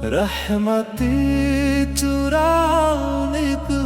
रहमत चुराने को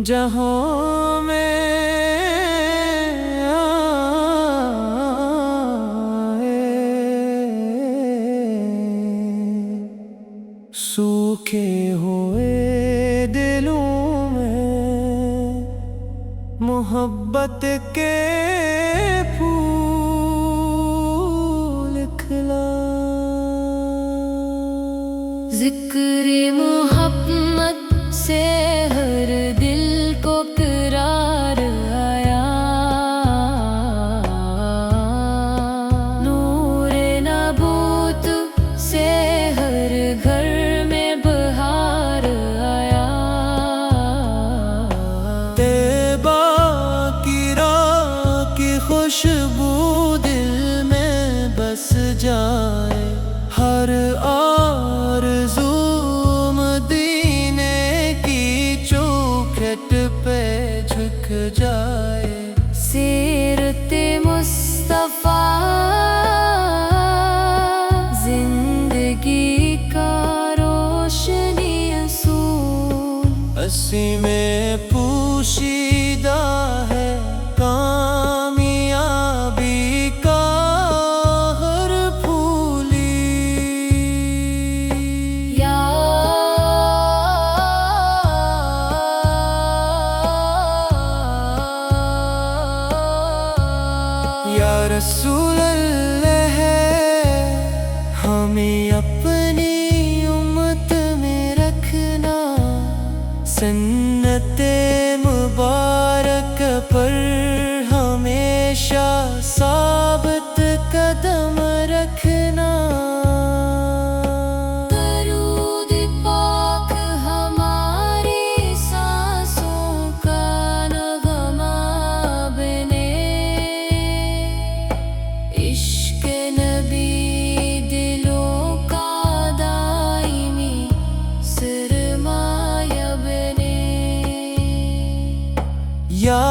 जहाँ में आए, सूखे हुए दिलों में मोहब्बत के ज़िक्र मोहब्बत से हर दिल को करार आया, नूरे नबूत से हर घर में बहार आया। तैबा की राह की खुशबू दिल में बस जाए, हर आरज़ू मदीने की चौखट पे झुक जाए। सीरते मुस्तफ़ा जिंदगी का रोशनी असूल, अस्सी में पोशीदा है कामयाबी का हर फूली। या रसूल अल्लाह हमें अपनी उम्मत में रखना, सन्नते मुबारक पर हमेशा साबित कदम रखना। दरूद पाक हमारी सांसों का नगमा बने, इश्क नबी दिलों का दायमी सरमाया बने। या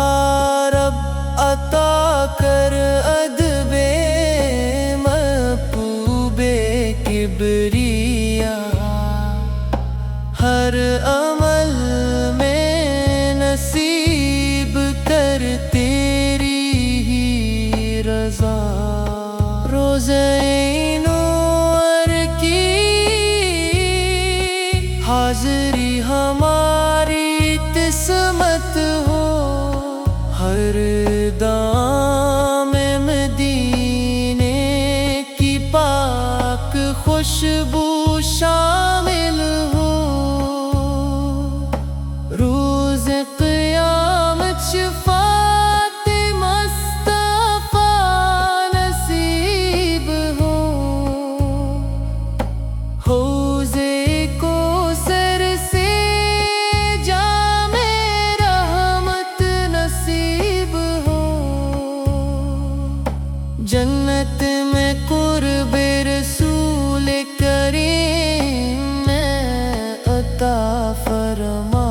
रब अता कर अदबे महबूबे किबरिया, हर अमल में नसीब कर तेरी ही रज़ा। रोज़े-ए-नूर की हाज़री हमारी किस्मत हो, हर दाम मदीने की पाक खुशबू शामिल हो। रोज़ क़यामत शफ़ाअत मुस्तफ़ा नसीब हो, हौज़े कौसर से जामे रहमत नसीब हो। जन्नत में क़ुर्बे रसूल करीम में अता फरमा,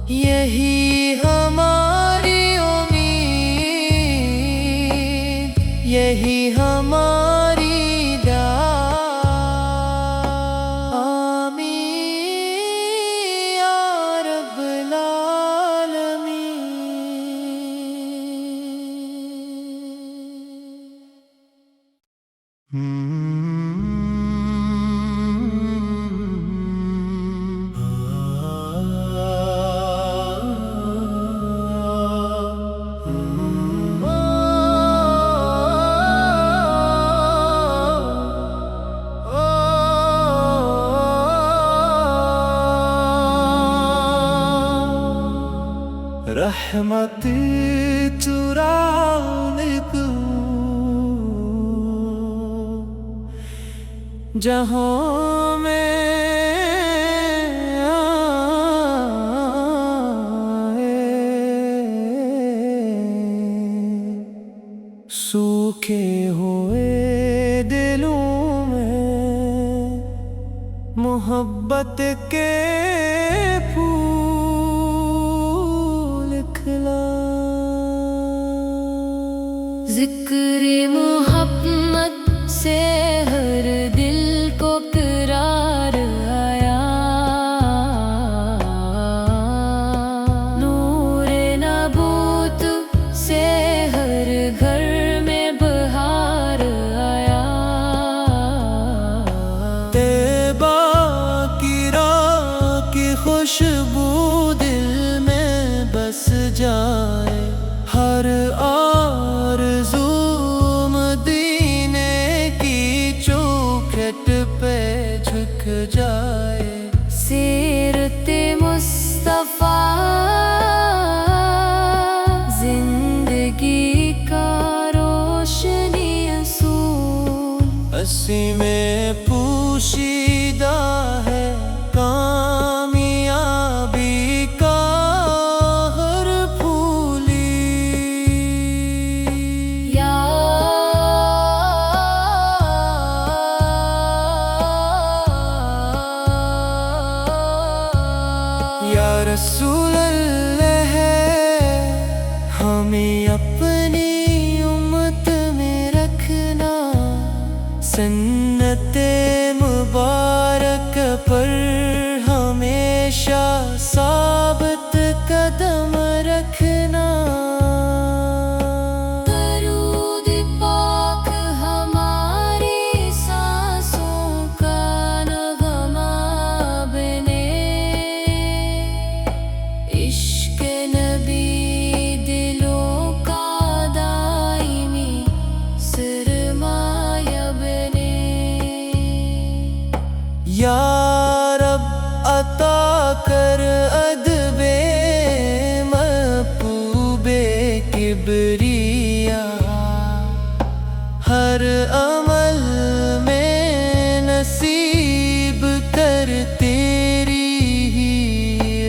यही हमारी उम्मीद, यही हमारी दुआ। आमीन या रब्बल रहमत चुराने को जहाँ में सूखे हुए दिलों में मोहब्बत के फूल खिला। ज़िक्र मोहब्बत से हर दिल को करार आया, नूरे नबूत से हर घर में बहार आया। तैबा की राह की खुशबू दिल में बस जाए, हर आरज़ू मदीने की चौखट पे झुक जाए। सीरते मुस्तफा जिंदगी का रोशनी असूल, हंसी में पोशीदा है कामयाबी का हर फूली। या रसूल अल्लाह हमें अपनी उम्मत में रखना, सन्नते मुबारक पर हमेशा साबित कदम रखना। दरूद पाक हमारी सांसों का नगमा बने, इश्क नबी दिलों का दायमी सरमाया बने। या रब अता कर अदबे महबूबे किबरिया, हर अमल में नसीब कर तेरी ही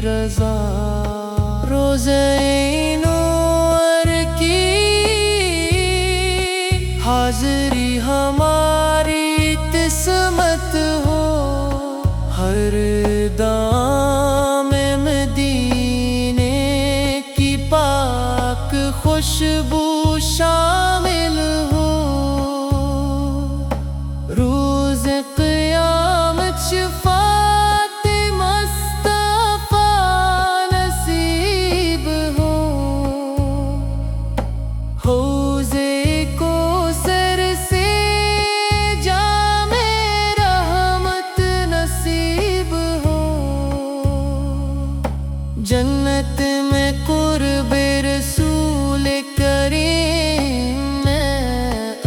रज़ा। रोज़े-ए-नूर की हाज़री हमारी किस्मत हो, हर दाम मदीने की पाक खुशबू शामिल हो। रोज़ क़यामत शफ़ाअत मुस्तफ़ा नसीब हो, हौज़े कौसर से जामे रहमत नसीब हो। जन्नत में क़ुर्ब रसूल करीम में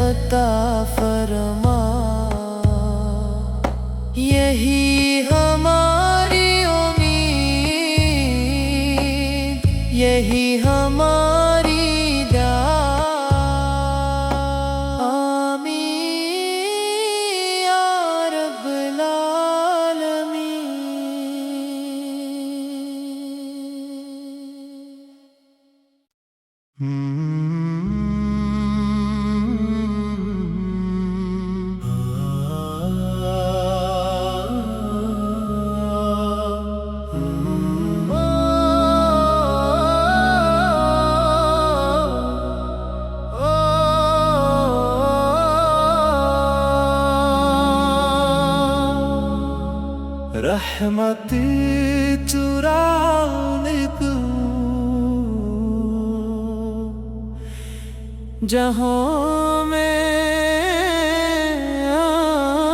अता फरमा, यही हमारी उम्मीद, यही हमारी दुआ। आमीन या रब्बल रहमत चुराने को जहाँ में आए,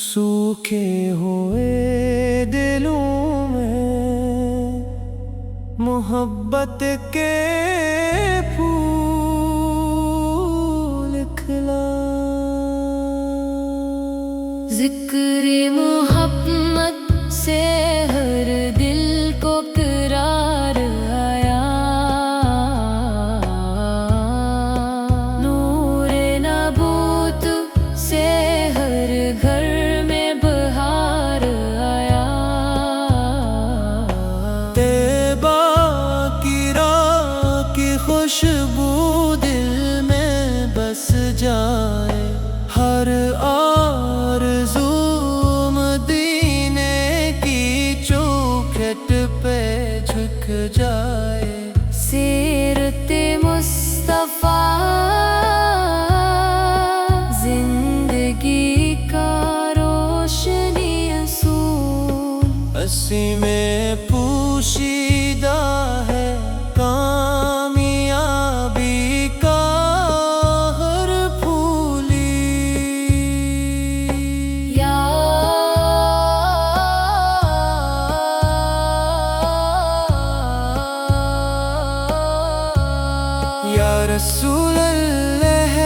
सूखे हुए दिलों में मोहब्बत के फूल खिला। ज़िक्र मोहब्बत से हर दिल को करार आया, नूरे नबूत से हर घर में बहार आया। तैबा جائے، ہر آرزو مدینے کی چوکھٹ پہ جھک جائے۔ سیرت مصطفیٰ زندگی کا روشنی اصول، اسی میں پوشیدہ ہے کامیابی کا ہر پھولی۔ یا رسول اللہ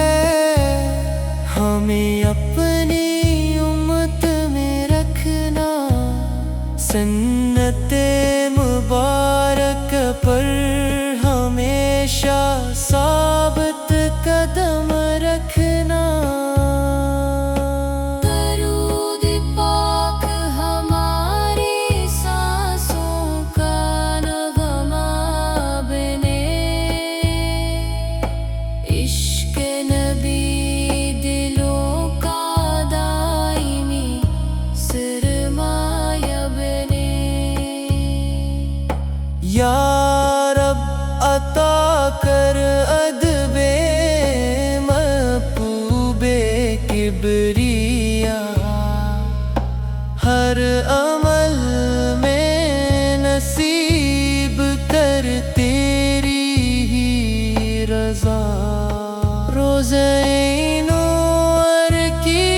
ہمیں اپنی امت میں رکھنا، سنت مبارک پر ہمیشہ ثابت قدم رکھنا۔ درود پاک ہماری سانسوں کا نغمہ بنے، عشق نبی دلوں کا دائمی سرمایہ بنے۔ یا رب عطا کر ادب محبوب کبریا، ہر عمل میں نصیب کر تیری ہی رضا۔ روزہ نور کی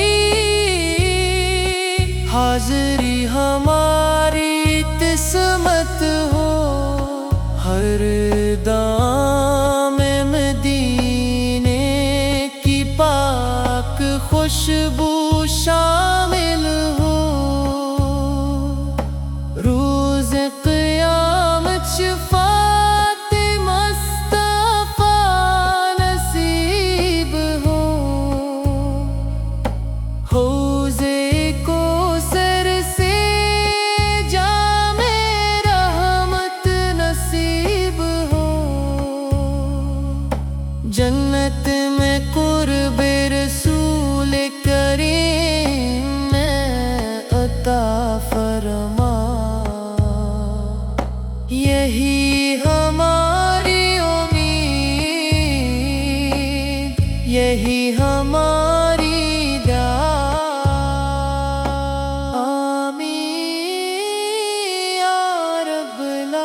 حاضری ہماری قسمت ہو، ہر دام مدینے کی پاک خوشبو شامل ہو، روز قیامت شفاعت مصطفیٰ نصیب ہو، حوضے کوثر سے جام رحمت نصیب ہو، جنت میں قرب رسول کریم میں عطا فرما۔ یہی ہماری امید، یہی ہماری دعا۔ آمین یا رب العالمین۔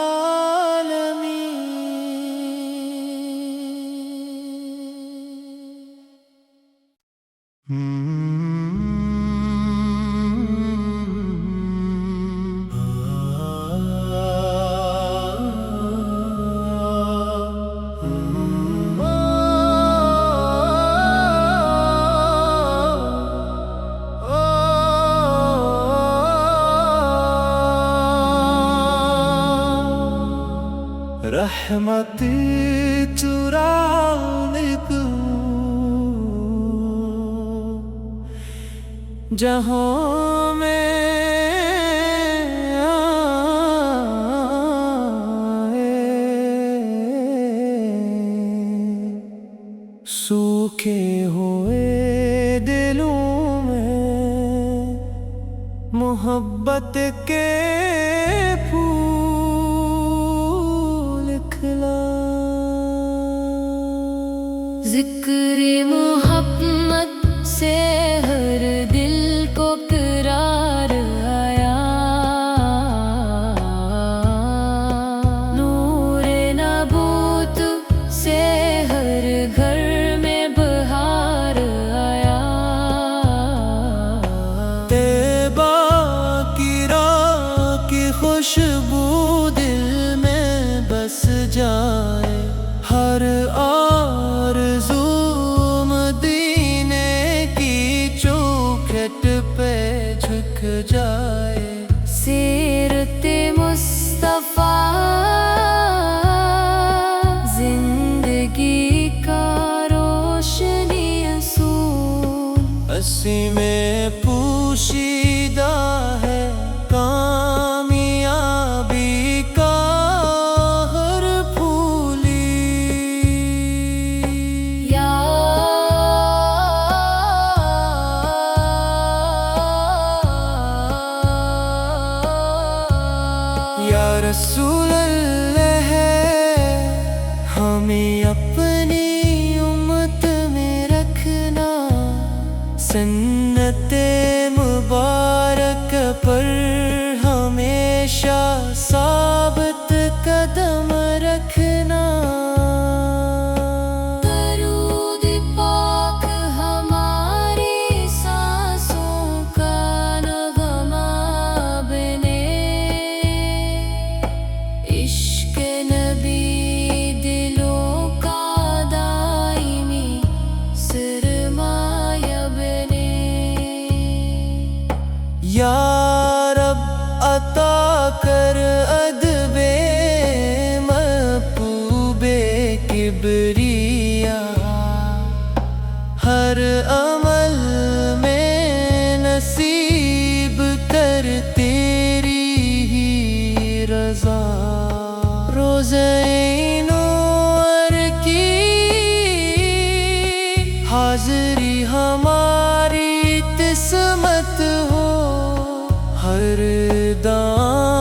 رحمت چرانے کو جہاں میں آئے، سوکھے ہوئے دلوں میں محبت کے پھول کھلا۔ ذکر محمد سے ہر دل کو قرار آیا، نور نبوت سے ہر گھر میں بہار آیا۔ طیبہ کی راہ کی خوشبو دل میں بس جائے، ہر آرزو مدینے کی چوکھٹ پہ جھک جائے۔ سیرت مصطفیٰ زندگی کا روشنی اصول، اسی میں پوشیدہ ہے کامیابی کا ہر پھولی۔ یا سنت مبارک پر ہمیشہ ثابت قدم رکھنا، درود پاک ہماری سانسوں کا نغمہ بنے، عشق نبی دلوں کا دائمی سرمایہ بنے۔ یا رب عطا کر ادب محبوب کبریا، ہر عمل میں نصیب کر تیری ہی رضا، روزہ نور کی حاضری ہماری قسمت ہو، ہر دام